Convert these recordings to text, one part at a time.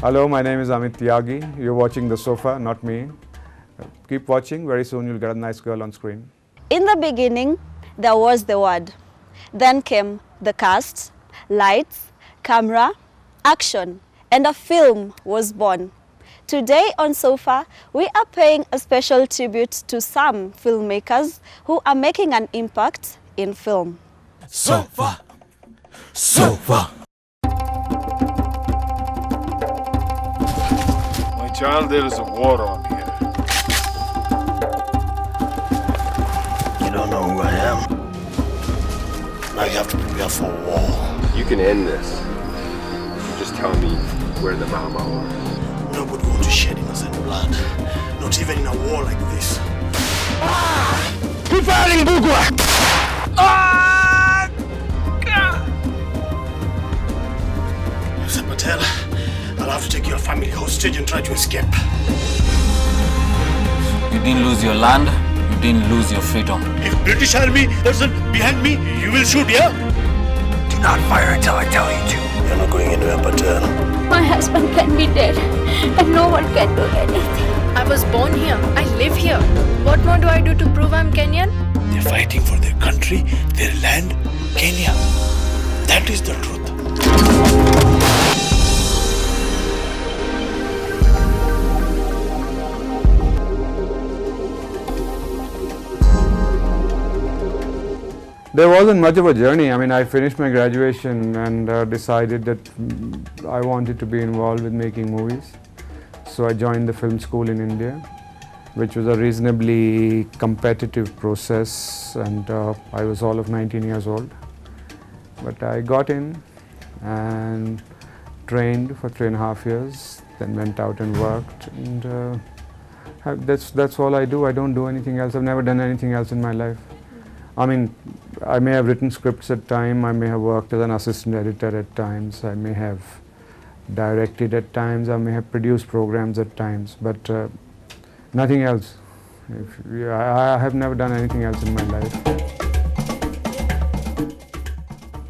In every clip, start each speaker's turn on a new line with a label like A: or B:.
A: Hello, my name is Amit Tyagi. You're watching the SOFAR, not me. Keep watching. Very soon you'll get a nice girl on screen.
B: In the beginning, there was the Word. Then came the cast, lights, camera, action, and a film was born. Today on SOFAR, we are paying a special tribute to some filmmakers who are making an impact in film.
C: SOFAR! SOFAR!
D: My child, there is a war on here.
C: You don't know who I am. Now you have to prepare for war.
E: You can end this. Just tell me where the Mama are.
C: Nobody wants to shed innocent blood. Not even in a war like this.
D: Keep fighting, Bugwa!
C: Mr. Patel, I'll have to take your family hostage and try to escape.
F: You didn't lose your land, you didn't lose your freedom.
C: If British Army is behind me, you will shoot, yeah?
F: Do not fire until I tell you to.
C: You're not going anywhere, Patel.
G: My husband can be dead and no one can do anything.
H: I was born here. I live here. What more do I do to prove I'm Kenyan?
C: They're fighting for their country, their land, Kenya. That is the truth.
A: There wasn't much of a journey. I mean, I finished my graduation and decided that I wanted to be involved with making movies. So I joined the film school in India, which was a reasonably competitive process, and I was all of 19 years old. But I got in and trained for 3.5 years, then went out and worked, and that's all I do. I don't do anything else. I've never done anything else in my life. I mean, I may have written scripts at times, I may have worked as an assistant editor at times, I may have directed at times, I may have produced programs at times, but nothing else. I have never done anything else in my life.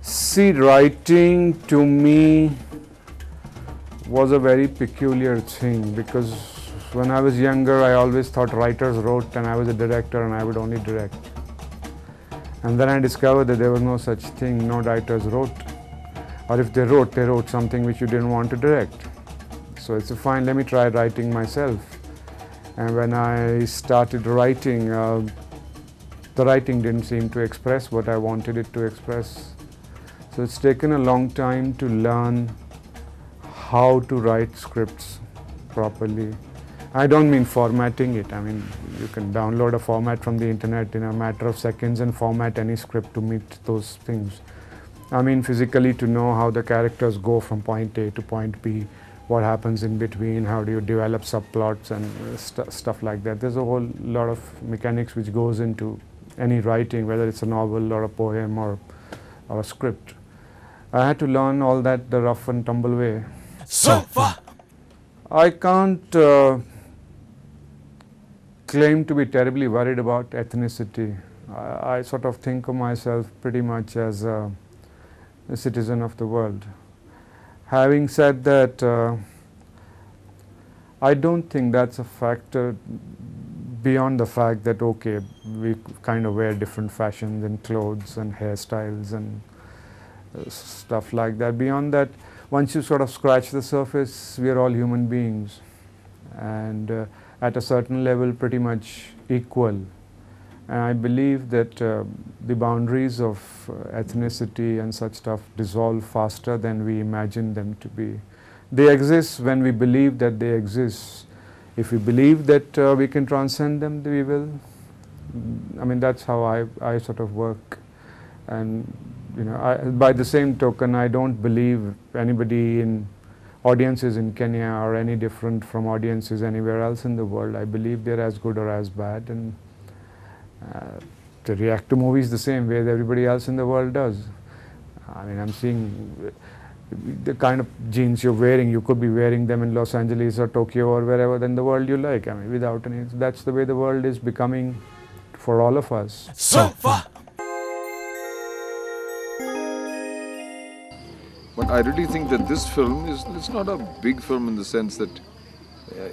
A: See, writing to me was a very peculiar thing, because when I was younger I always thought writers wrote and I was a director and I would only direct. And then I discovered that there was no such thing, no writers wrote. Or if they wrote something which you didn't want to direct. So it's fine, let me try writing myself. And when I started writing, the writing didn't seem to express what I wanted it to express. So it's taken a long time to learn how to write scripts properly. I don't mean formatting it. I mean, you can download a format from the internet in a matter of seconds and format any script to meet those things. I mean physically to know how the characters go from point A to point B, what happens in between, how do you develop subplots and stuff like that. There's a whole lot of mechanics which goes into any writing, whether it's a novel or a poem or a script. I had to learn all that the rough and tumble way.
C: SOFAR!
A: I can't claim to be terribly worried about ethnicity. I sort of think of myself pretty much as a citizen of the world. Having said that, I don't think that's a factor beyond the fact that, okay, we kind of wear different fashions and clothes and hairstyles and stuff like that. Beyond that, once you sort of scratch the surface, we are all human beings. And at a certain level pretty much equal. And I believe that the boundaries of ethnicity and such stuff dissolve faster than we imagine them to be. They exist when we believe that they exist. If we believe that we can transcend them, we will. I mean, that's how I sort of work. And you know, by the same token, I don't believe anybody in audiences in Kenya are any different from audiences anywhere else in the world. I believe they're as good or as bad, and they react to movies the same way that everybody else in the world does. I mean, I'm seeing the kind of jeans you're wearing, you could be wearing them in Los Angeles or Tokyo or wherever in the world you like. I mean, without any, that's the way the world is becoming for all of us.
C: SOFAR!
E: What I really think that this film it's not a big film in the sense that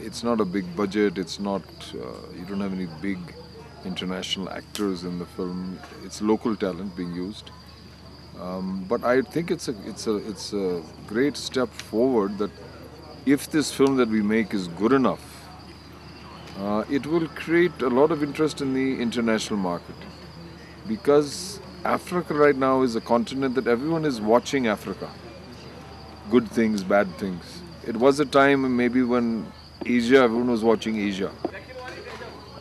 E: it's not a big budget, it's not, you don't have any big international actors in the film, it's local talent being used. But I think it's a great step forward that if this film that we make is good enough, it will create a lot of interest in the international market. Because Africa right now is a continent that everyone is watching Africa. Good things, bad things. It was a time maybe when Asia, everyone was watching Asia.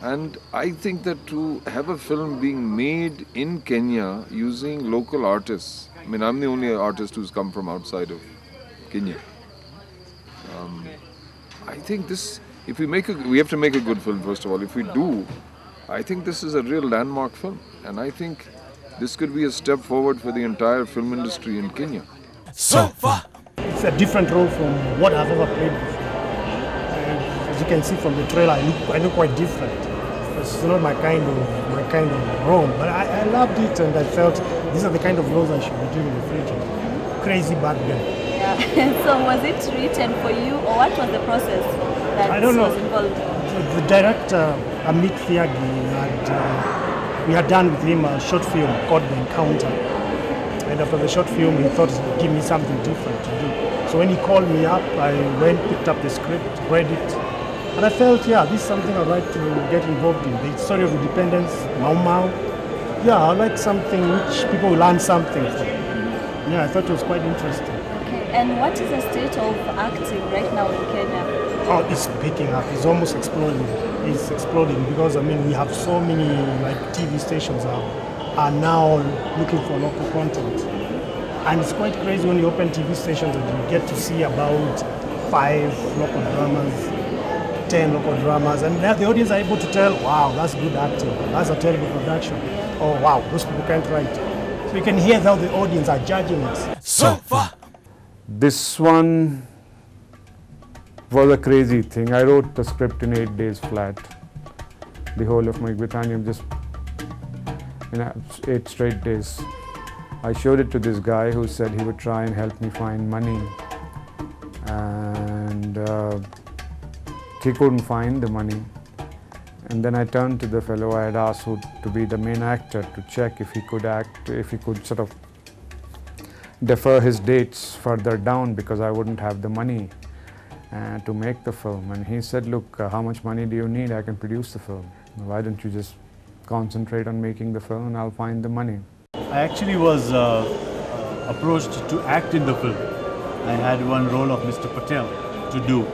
E: And I think that to have a film being made in Kenya using local artists, I mean, I'm the only artist who's come from outside of Kenya. I think this, if we make we have to make a good film first of all. If we do, I think this is a real landmark film. And I think this could be a step forward for the entire film industry in Kenya.
I: SOFAR! It's a different role from what I've ever played before. As you can see from the trailer, I look quite different. It's not my kind of role, but I loved it, and I felt these are the kind of roles I should be doing in the future. Crazy bad guy.
B: Yeah. So was it written for you, or what was the process that was involved?
I: The director, Amit Tyagi, we had done with him a short film called The Encounter. And after the short film, he thought he would give me something different to do. So when he called me up, I went, picked up the script, read it, and I felt, yeah, this is something I'd like to get involved in. The story of independence, Mau Mau. Yeah, I like something which people will learn something from. Yeah, I thought it was quite interesting.
B: Okay, and what is the state of acting right now in Kenya?
I: Oh, it's picking up. It's almost exploding. It's exploding because, I mean, we have so many like TV stations are now looking for local content. And it's quite crazy when you open TV stations and you get to see about 5 local dramas, 10 local dramas, and the audience are able to tell, wow, that's good acting, that's a terrible production, oh wow, those people can't write. So you can hear how the audience are judging us.
A: SOFAR! This one was a crazy thing. I wrote the script in 8 days flat. The whole of my Britannium, just in 8 straight days. I showed it to this guy who said he would try and help me find money, and he couldn't find the money. And then I turned to the fellow I had asked to be the main actor to check if he could act, if he could sort of defer his dates further down because I wouldn't have the money to make the film. And he said, look, how much money do you need? I can produce the film. Why don't you just concentrate on making the film and I'll find the money.
J: I actually was approached to act in the film. I had one role of Mr. Patel to do,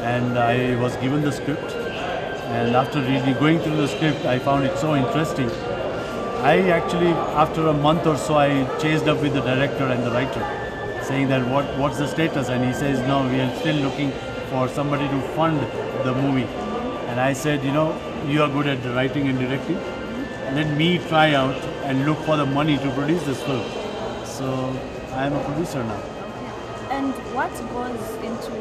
J: and I was given the script, and after going through the script I found it so interesting. I actually, after a month or so, I chased up with the director and the writer saying that what's the status, and he says no, we are still looking for somebody to fund the movie. And I said, you know, you are good at writing and directing, let me try out and look for the money to produce this film. So I am a producer now.
B: And what goes into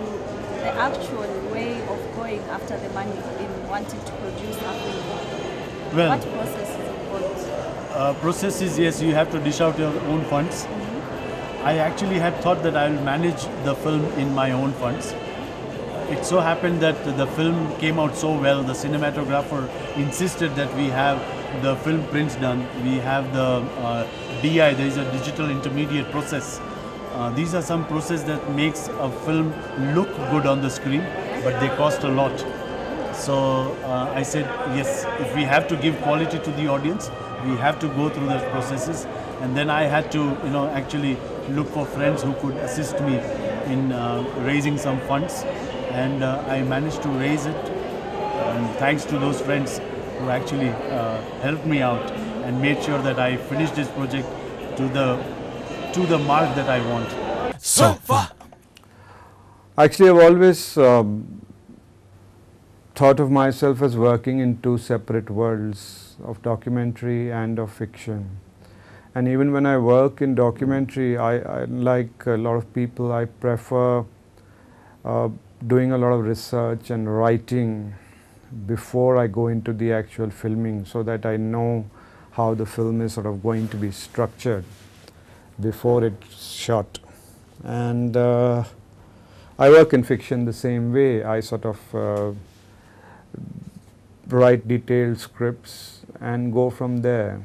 B: the actual way of going after the money in wanting to produce a film?
J: Well,
B: what process is involved?
J: Process is, yes, you have to dish out your own funds. I actually had thought that I will manage the film in my own funds. It so happened that the film came out so well, the cinematographer insisted that we have the film prints done, we have the DI, there is a digital intermediate process. These are some process that makes a film look good on the screen, but they cost a lot. So I said, yes, if we have to give quality to the audience, we have to go through those processes. And then I had to, you know, actually look for friends who could assist me in raising some funds. And I managed to raise it. And thanks to those friends who actually helped me out and made sure that I finished this project to the mark that I want.
A: SOFAR! Actually, I've always thought of myself as working in 2 separate worlds, of documentary and of fiction. And even when I work in documentary, I like a lot of people, I prefer doing a lot of research and writing before I go into the actual filming, so that I know how the film is sort of going to be structured before it's shot. And I work in fiction the same way. I sort of write detailed scripts and go from there.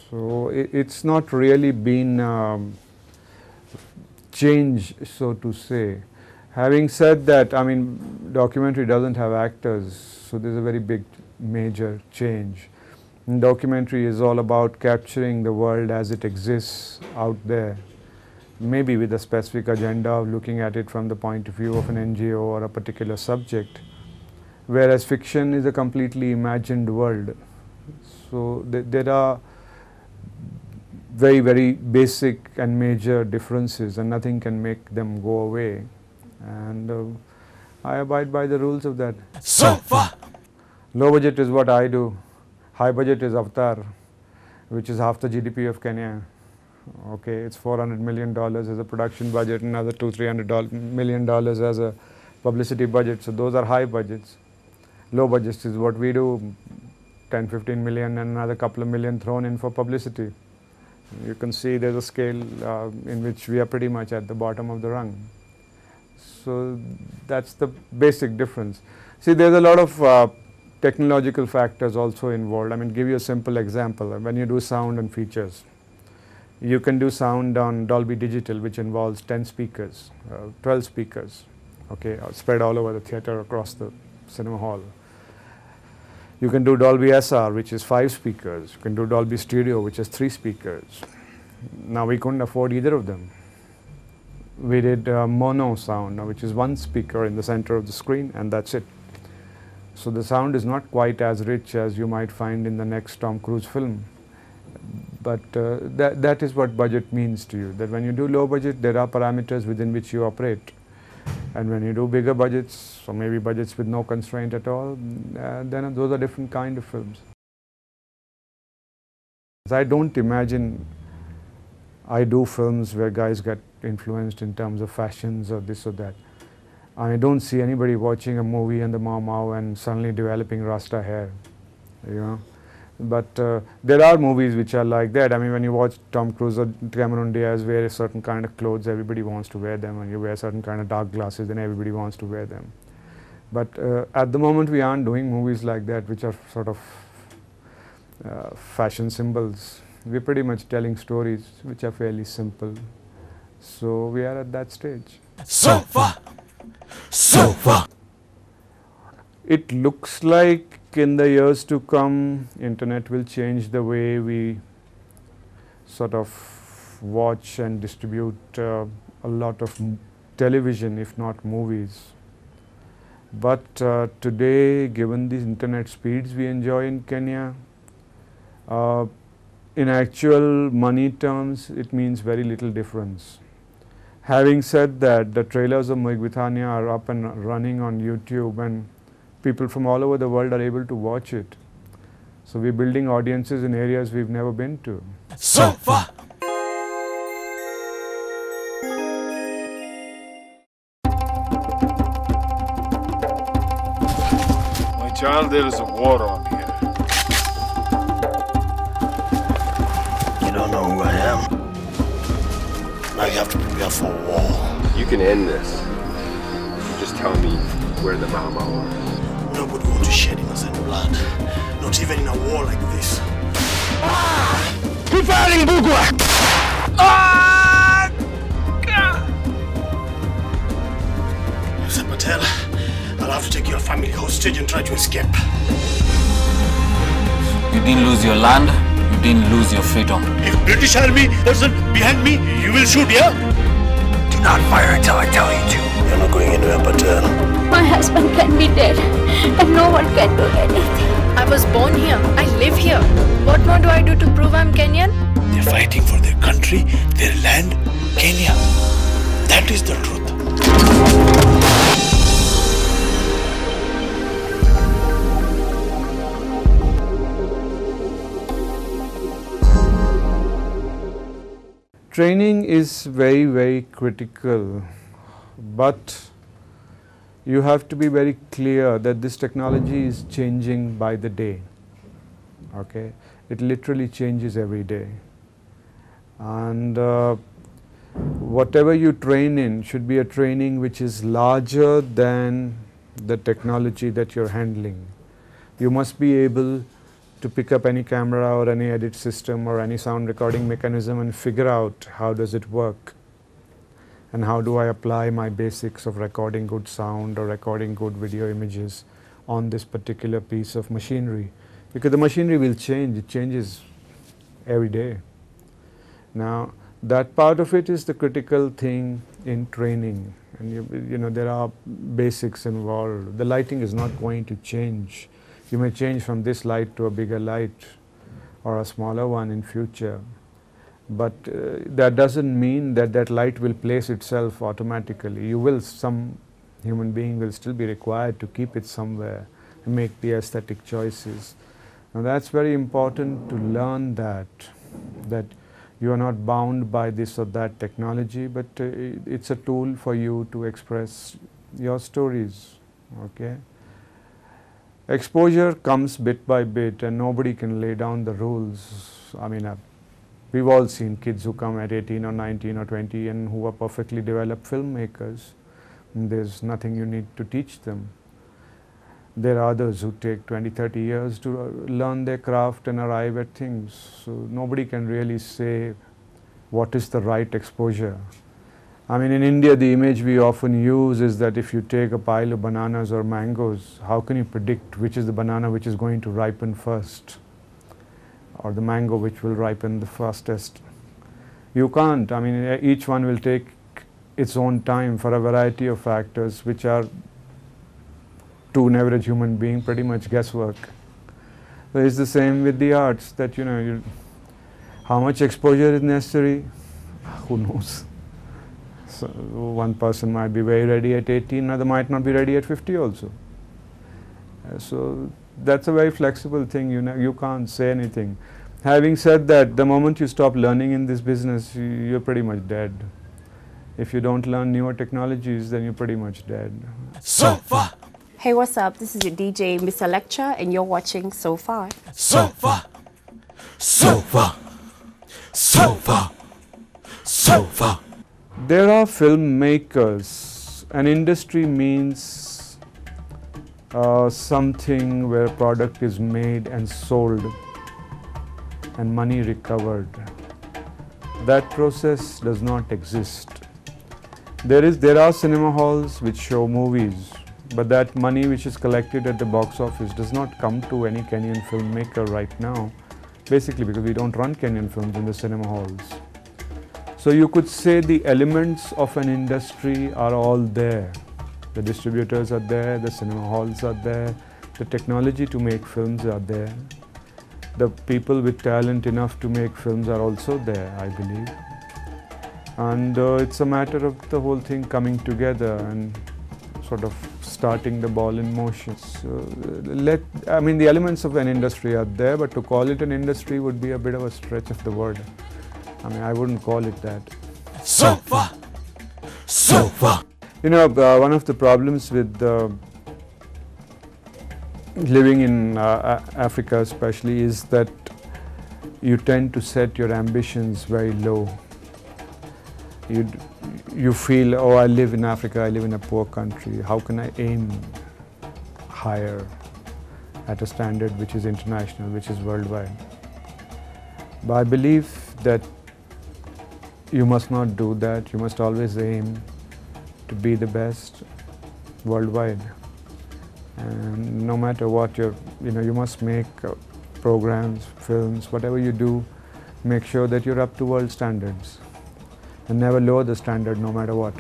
A: So it's not really been change, so to say. Having said that, I mean, documentary doesn't have actors, so there's a very big major change. And documentary is all about capturing the world as it exists out there, maybe with a specific agenda of looking at it from the point of view of an NGO or a particular subject, whereas fiction is a completely imagined world. So there are very, very basic and major differences, and nothing can make them go away. And I abide by the rules of that.
F: SOFAR!
A: Low budget is what I do. High budget is Avatar, which is half the GDP of Kenya. Okay, it's $400 million as a production budget, another $200–300 million as a publicity budget. So those are high budgets. Low budgets is what we do, 10–15 million and another couple of million thrown in for publicity. You can see there's a scale in which we are pretty much at the bottom of the rung. So that's the basic difference. See, there's a lot of technological factors also involved. I mean, give you a simple example. When you do sound and features, you can do sound on Dolby Digital, which involves 10 speakers, 12 speakers, okay, spread all over the theater across the cinema hall. You can do Dolby SR, which is 5 speakers. You can do Dolby Stereo, which is 3 speakers. Now, we couldn't afford either of them. We did mono sound, which is 1 speaker in the center of the screen, and that's it. So the sound is not quite as rich as you might find in the next Tom Cruise film. But that is what budget means to you, that when you do low budget, there are parameters within which you operate. And when you do bigger budgets, or maybe budgets with no constraint at all, then those are different kind of films. I don't imagine I do films where guys get influenced in terms of fashions or this or that. I don't see anybody watching a movie and the Mau Mau and suddenly developing Rasta hair, you know. But there are movies which are like that. I mean, when you watch Tom Cruise or Cameron Diaz wear a certain kind of clothes, everybody wants to wear them. And you wear certain kind of dark glasses, then everybody wants to wear them. But at the moment, we aren't doing movies like that, which are sort of fashion symbols. We're pretty much telling stories which are fairly simple. So we are at that stage.
F: SOFAR! SOFAR!
A: It looks like in the years to come, internet will change the way we sort of watch and distribute a lot of television, if not movies. But today, given the internet speeds we enjoy in Kenya, in actual money terms, it means very little difference. Having said that, the trailers of Moigwithania are up and running on YouTube, and people from all over the world are able to watch it. So we're building audiences in areas we've never been to.
F: SOFAR!
D: My child, there is a war on here.
C: You don't know who I am. Now you have to prepare for war.
K: You can end this. Just tell me where the Mau Mau are.
C: Nobody wants to shed innocent blood. Not even in a war like this.
D: Keep fighting, Bugwa!
C: Mr. Patel, I'll have to take your family hostage and try to escape.
F: You didn't lose your land, you didn't lose your freedom.
C: If British Army is behind me, you will shoot, yeah?
F: Do not fire until I tell you to.
C: You're not going anywhere, Patel.
G: My husband can be dead and no one can do anything.
H: I was born here. I live here. What more do I do to prove I'm Kenyan?
C: They're fighting for their country, their land, Kenya. That is the truth.
A: Training is very, very critical, but you have to be very clear that this technology is changing by the day. Okay, it literally changes every day, and whatever you train in should be a training which is larger than the technology that you're handling. You must be able to pick up any camera or any edit system or any sound recording mechanism and figure out how does it work and how do I apply my basics of recording good sound or recording good video images on this particular piece of machinery, because the machinery will change. It changes every day. Now that part of it is the critical thing in training, and you know there are basics involved. The lighting is not going to change. You may change from this light to a bigger light or a smaller one in future, but that doesn't mean that that light will place itself automatically. Some human being will still be required to keep it somewhere and make the aesthetic choices. Now that's very important to learn that you are not bound by this or that technology, but it's a tool for you to express your stories, okay? Exposure comes bit by bit and nobody can lay down the rules. I mean, we've all seen kids who come at 18 or 19 or 20 and who are perfectly developed filmmakers. There's nothing you need to teach them. There are others who take 20, 30 years to learn their craft and arrive at things. So nobody can really say what is the right exposure. I mean, in India, the image we often use is that if you take a pile of bananas or mangoes, how can you predict which is the banana which is going to ripen first, or the mango which will ripen the fastest? You can't. I mean, each one will take its own time for a variety of factors which are, to an average human being, pretty much guesswork. So it's the same with the arts, that how much exposure is necessary, who knows. So one person might be very ready at 18, another might not be ready at 50 also. So that's a very flexible thing, you can't say anything. Having said that, the moment you stop learning in this business, you're pretty much dead. If you don't learn newer technologies, then you're pretty much dead.
L: SOFAR! Hey, what's up? This is your DJ, Mr. Lecture, and you're watching SOFAR.
F: SOFAR! SOFAR! SOFAR! SOFAR!
A: There are filmmakers. An industry means something where a product is made and sold and money recovered. That process does not exist. There are cinema halls which show movies, but that money which is collected at the box office does not come to any Kenyan filmmaker right now, basically because we don't run Kenyan films in the cinema halls. So you could say the elements of an industry are all there. The distributors are there, the cinema halls are there, the technology to make films are there. The people with talent enough to make films are also there, I believe. And it's a matter of the whole thing coming together and sort of starting the ball in motion. So I mean, the elements of an industry are there, but to call it an industry would be a bit of a stretch of the word. I mean, I wouldn't call it that.
F: SOFAR! SOFAR!
A: One of the problems with living in Africa especially is that you tend to set your ambitions very low. You feel, oh, I live in Africa, I live in a poor country, how can I aim higher at a standard which is international, which is worldwide? But I believe that you must not do that. You must always aim to be the best worldwide. And no matter what you must make programs, films, whatever you do, make sure that you're up to world standards and never lower the standard no matter what.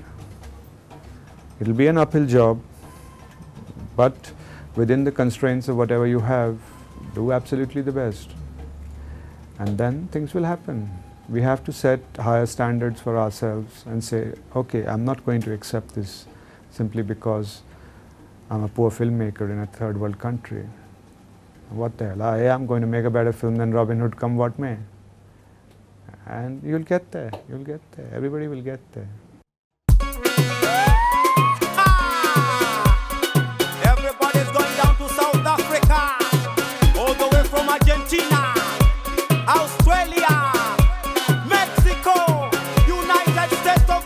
A: It'll be an uphill job, but within the constraints of whatever you have, do absolutely the best. And then things will happen. We have to set higher standards for ourselves and say, okay, I'm not going to accept this simply because I'm a poor filmmaker in a third world country. What the hell, I am going to make a better film than Robin Hood, come what may. And you'll get there, everybody will get there.
M: Everybody's going down to South Africa, all the way from Argentina, Australia, Mexico, United States of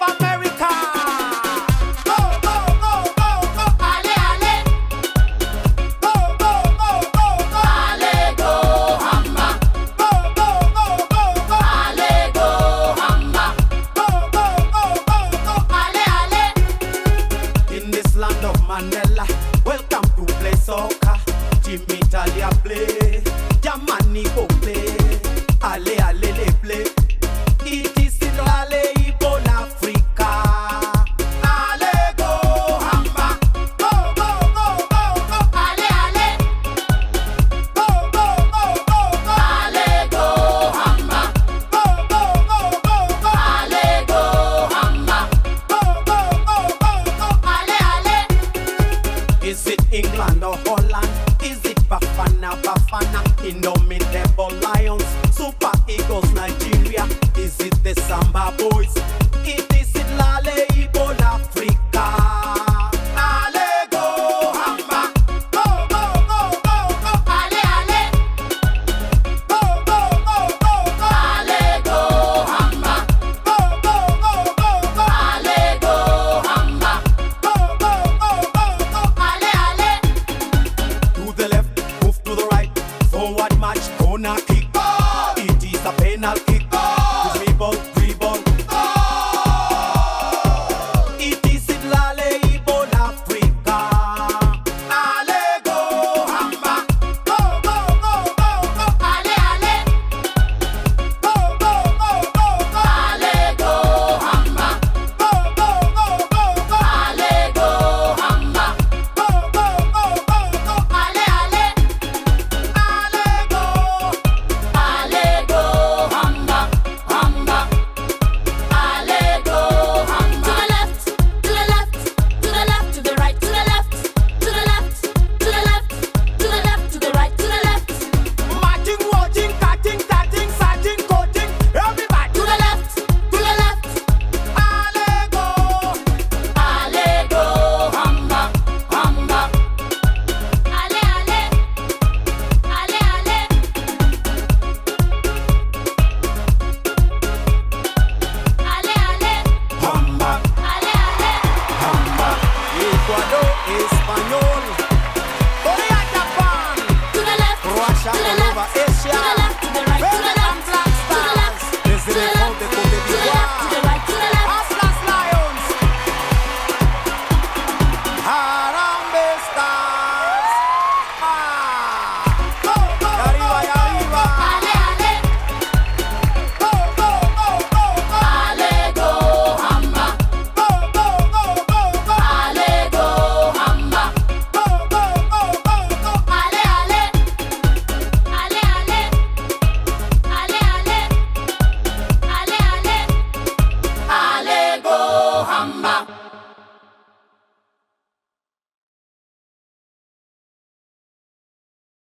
M: Indomitable lions, super eagles, Nigeria. Is it the Samba boys? It is it Lale Igbo Africa. Español, Korea, Japan, Russia, all over Asia.